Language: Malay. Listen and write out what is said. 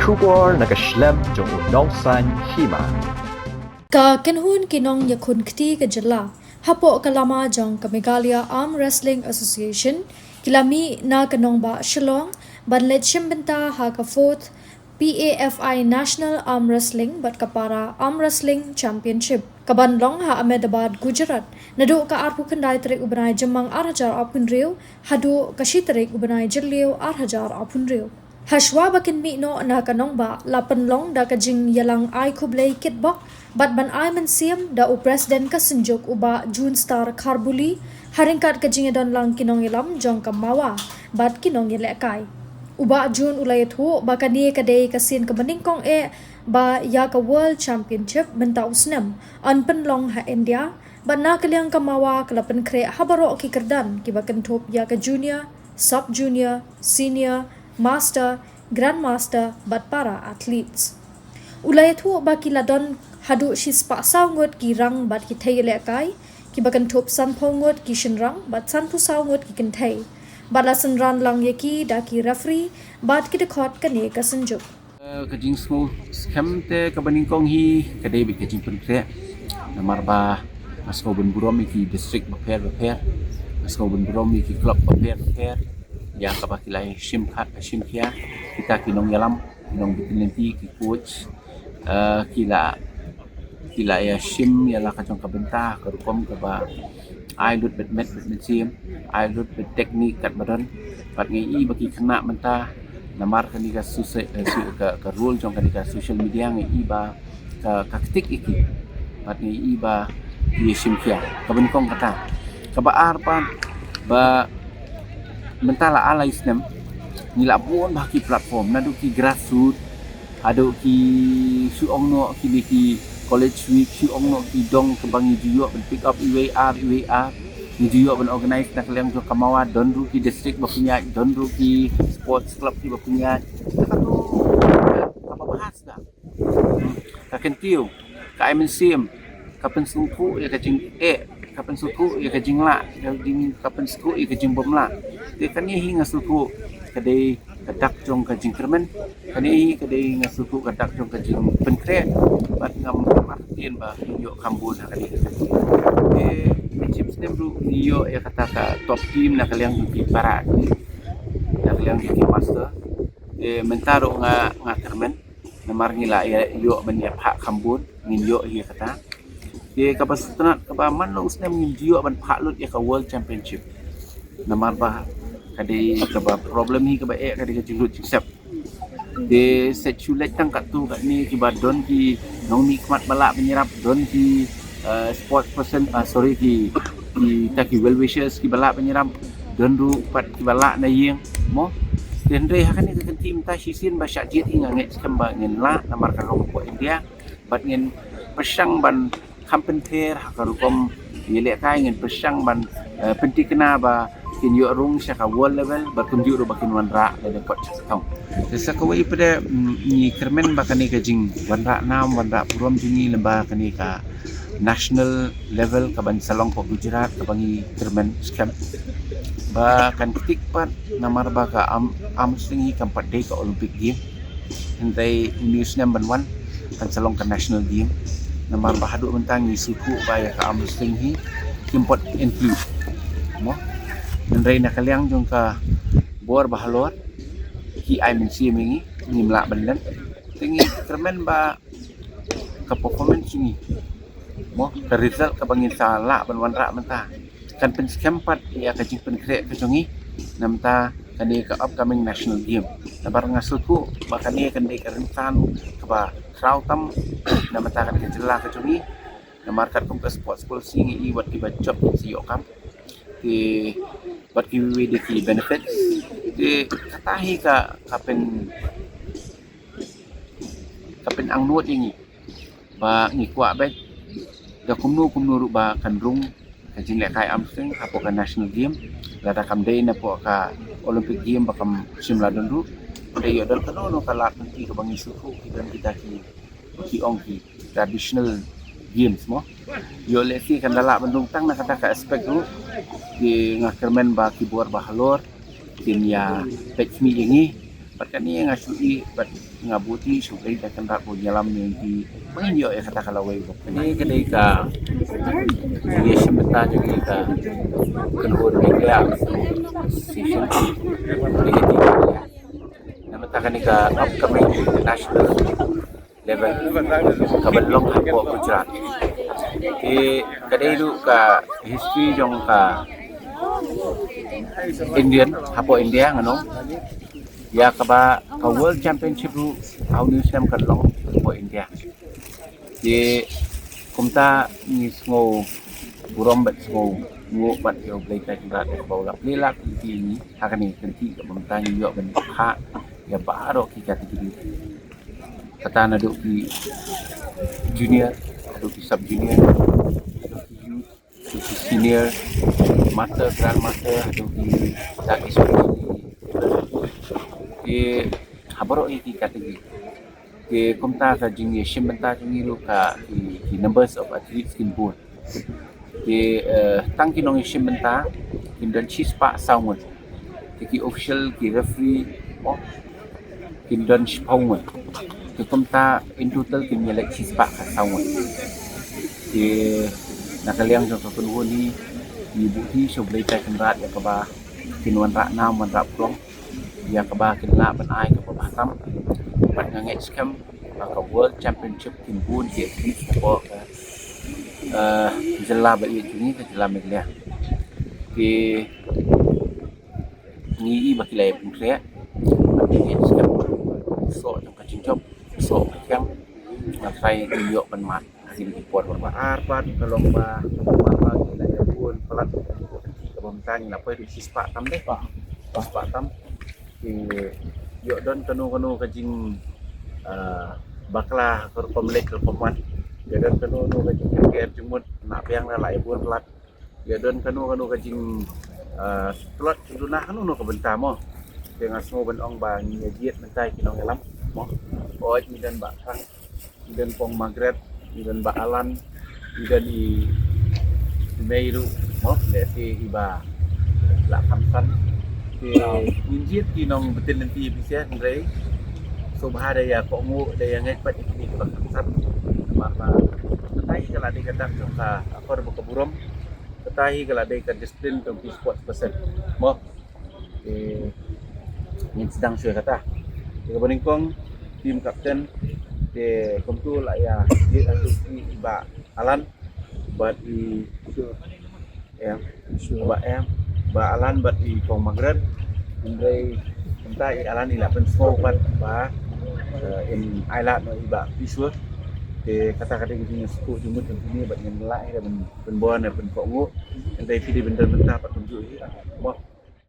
Shubor nakaslem jong unongsan hima. Ka kenhun kinong yakun kti ke jela hapo kalama jong ka Meghalaya Arm Wrestling Association kilami na kanong ba Shillong banlet shimbenta ha ka fourth PAFI National Arm Wrestling bat kapara Arm Wrestling Championship kabanlong ha Ahmedabad Gujarat nado ka arpu kendai terik ubanai jemang 8,000 apun riu hadu kashi terik ubanai jelliu 8,000 apun riu Hashwa bakin mi no na kanong ba lapan long da kajing yalang ai kublay kitbok bat ban ai mensiam da u presiden ka senjuk uba June Star Kharbuli haringkat kajing don lang kinong ilam jong kamawa bat kinong yelekai uba June ulayat hu bakani kadai kasin kemeningkong ba ya ka World Championship benta usnem an penlong ha India bat na kaliang kamawa kelapan kre habaro ki kerdan ki bakan top ya ka junior sub junior senior Master, Grandmaster bat para athletes. Ulayat hu baki ladon hadu shispa saungot ki rang bat ki thai lekai ki bakan top san pongot ki shinrang bat san pu saungot ki kenthai. Balasan ran lang yaki da ki referee bat ki dekhot kane ka sanjuk. Kajing small scam te kabaningkong hi kadai bi kajing pentre namar ba masko ben burom ki district repair masko ben burom ki club repair yang kabakilai shim kia kita kinong yalam kinong bitinenti ki coach kila ya shim yala kacang kabenta karukom kaba ai lut bet sim ai lut bet teknik kat badan pat ngai bagi kena menta namar kanika ka rule jong kanika social media ngai ba ka ketik iki pat ngai ba ye shim kia kabenkong kata kaba arpan ba mentala ala Islam nila pun baki platform nadu ki grassroots adu ki suong no ki college week suong no ki dong kebangi juyo ben pick up UAR ni juyo ben organize nak leng jo kamawa donru ki district bapunya donru ki sports club ki bapunya katu apa bahas dah ka kentiu ka MNCM kapen sungku ya kacing kapan suku ya kajing la kapan suku ya kajing bomla de kan hi ngasuku kadai kadak jong kajing kermen kani kadai ngasuku kadak jong kajing penkre bat ngam martin ba yo kambun kani chips nemru yo ya kata ka top team na kaliang di para na kaliang di master mentaro nga kermen namar ngila yo menya hak kambun ngin yo hi kata dia kapasitas kapaman lo usne menjual ban paklut ya ka World Championship namar bah kadi kaba problem ni kaba kadi kajingut sep de sechulet tang kat tu kat ni ki badon ki nong nikmat balak menyerap don ki sport person ki taki well wishers ki balak menyerap don ru pat ki balak na yeng mo dendre hakan ni kan tim ta sisin ba syajit inga nget skamba ngin la namar ka ko India bat ngin pesang ban kampenter hakarukom yelekai ngin pesang ban penti kena ba kin yo rung syaka world level berkunjung ro bakin wanra le kot tong desa ko wi pada ni kermen bakani kajing wanra nam wanra purom jungi lemba kani ka national level ka ban salong ko Gujarat ka bangi kermen scam ba kan ketik pat namar ba ka am singi kampat day ka Olympic game hentai news number 1 kan salong ka national game namar bahadu mentangi suku baya ka amsling hi kimpot include mo nandai na kaliang jong ka bor bahalor ki ai mensi mengi nimla bandan tingi kermen ba ka performance ni mo ka result ka bangin sala ban wanra menta kan pen skempat ya ka jing pen krek ka jongi namta kani ka upcoming national game nabar ngasuku bakani kan dei karentan ka ba Krautam na matakan ka jela ka jungi na markat kong ka sports policy ngi wat ki ba job si yokam ki wat ki we de ki benefits ki katahi ka kapen ang nuot ingi ba ngi kwa bet da kumnu ru ba kanrung ka jingle kai amseng apo ka national game lada kam day na po ka Olympic game bakam simla donru pada yo dal kanono kala nanti ka bangi suku kita ki ong ki traditional games mo yo leki kan dala bandung tang na kata ka aspek tu di ngakermen ba ki bor bahalor tin ya pech mi ingi Pakat ni yang asui bat ngabuti sukai dah kendak ko nyalam ni di menginyo ya kata kalau wei ko. Ni kedai ka ni sementa jadi ka kenur media season ni ketiga. Nama takkan ni ka upcoming international level kabalong hapo Gujarat. Di kedai tu ka history jong ka Indian hapo India ngano. Ya kaba ka World Championship ru tahun ni sem kan long po India. Di kumta ni ngo burom bat ngo ngo bat yo play ta kira de bola lelak ti ni akan ni kenti ka bentang yo ben ha ya baro ki kategori. Kata na do ki junior, do ki sub junior, do ki youth, do ki senior, master, grand master, do ki lagi di habaro iki kategori di kumta ka jing shimbenta jingiru ka di numbers of athletes kin board di tang kinong shimbenta kin dan chispa saungan ki official ki referee kin dan spaungan ki kumta in total kin melek chispa ka saungan di nakaliang jong ka kunhun ni di buti so blai ta kin rat ya ka ba kin wan ra na wan ra prong ya kaba kena benai ke Batam pada ngait scam ke World Championship Kim Bun dia ko jela bagi ini ke jela media ke ni bagi lai pun saya ngait scam so jong kacing job so yang ngapai yo penmat hasil report berbaar pan kalau ba lagi lah ya pun pelat ke bentang apa di sispa tam deh sispa tam yo don kanu kajing bakla ke pemilik ke pemat ya don kanu kajing ke jumut nak piang la lai buan pelat ya don kanu kajing slot dunah kanu ke bentamo dengan semua benong bang nyajiet mentai kinong elam mo oj midan bakang midan pong magret midan baalan midan di meiru mo leti iba la kamsan injit kinong betin nanti bisa ndrei so bahada ya kok ngu daya ngai pat ini baksan maka tahi kala de kata ka akor buka burom tahi kala de ka disiplin tong sport person mo ni sedang syue kata ke beningkong tim kapten de komtu la ya di atu iba alan bat i ya ba em ba alan bat i kong magret indai entah i alan ila pen small bat ba in island no iba visual de kata-kata gini suku jumut ini bat nyen lai dan pen bon pen kok ngu indai ti benda-benda pat tunjuk i mo